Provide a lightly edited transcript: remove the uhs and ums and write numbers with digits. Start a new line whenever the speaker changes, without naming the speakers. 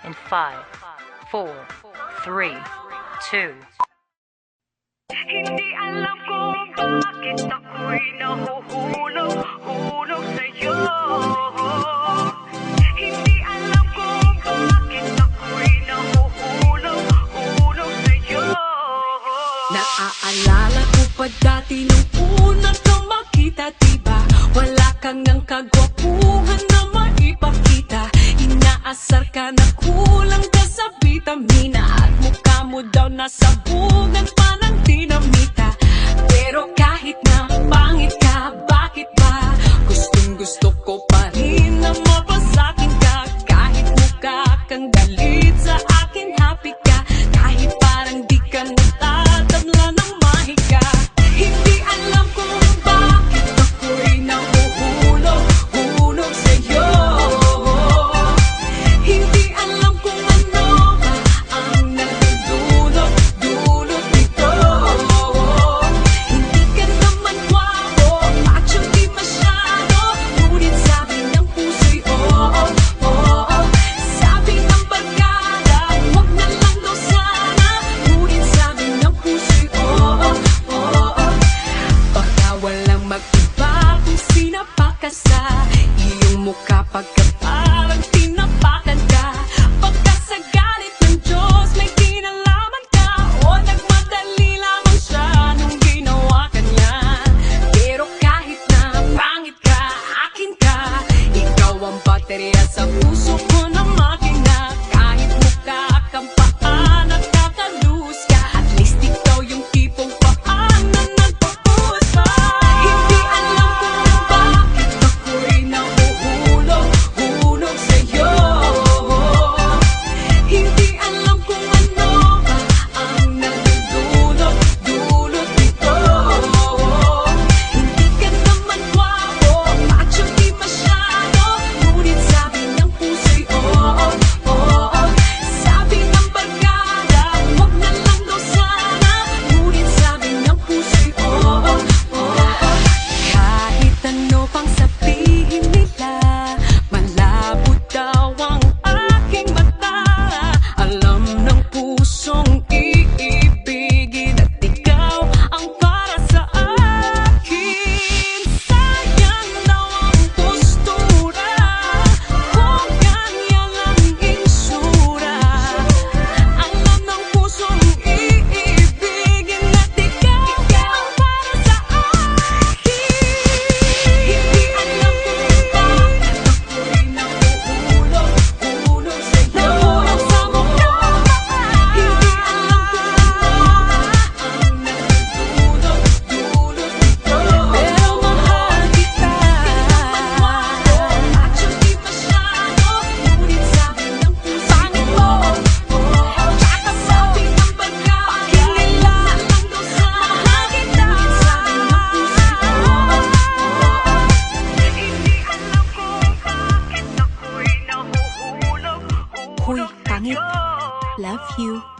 in 5, 4, 3, 2.
Hindi alam kung bakit ako'y nahuhulog sa'yo. Hindi alam kung bakit ako'y nahuhulog sa'yo.
Naaalala ko pa dati nung una ka makita, diba? Wala kang ng kagwapuhan na maipakita. Inaasar ka na kulang ka sa vitamina, at mukha mo daw nasabugan pa ng dinamita. Pero kahit na pangit ka, bakit ba gustong gusto ko pa rin na mapasakin ka? Kahit mukha kang galit, sa akin happy ka. Kahit parang di ka natatamla ng mahika. Hindi alam kung bakit ako'y nahuhulog sa'yo. Hindi alam kung ano ba ang nagdudulot nito. Hindi ka naman gwapo at siyang di masyado, ngunit sabi ng puso'y oo. Sabi ng barkada, huwag na lang daw sana, ngunit sabi ng puso'y oo. Baka walang mag-iba kung sinapak ka sa iyong mukha, pagka parang tinapakan ka. Pagka sa galit ng Diyos may kinalaman ka, o nagmadali lamang siya nung ginawa ka niya. Pero kahit na pangit ka, akin ka. Ikaw ang baterya sa puso ko na makina. Kahit mukha kang paan at kakalus ka, at least ikaw yung tipong paan na nagpapuhos pa. Hindi alam kung bakit ako'y nahuhulog sa'yo. Hindi alam kung ano ba ang nagdudulot nito. Hindi ka naman gwapo at siyang di masyado, ngunit sabi ng puso'y oo. Sabi ng barkada, huwag na lang daw sana, ngunit sabi ng puso'y oo. Kahit ano pang sabihin nila, malabo daw ang aking mata. Alam ng pusong iibigin at ikaw ang para sa akin. Sayang daw ang postura kung ganyan ang insura. Alam ng pusong iibigin at ikaw ang para sa akin. Hindi alam kung bakit ako'y nahuhulog sa'yo. Nahulog sa mukha. Hindi alam kung ano ang nagdudulot nito. Pero mahal kita. At siyang di masyado, ngunit sabi ng puso pangit mo. Tsaka sabi ng barkada, pakinila lang daw sa mahal kita. Sabi ng puso
Hindi alam kung bakit ako'y nahuhulog
Hoy, pangit.
sa'yo.
Love you.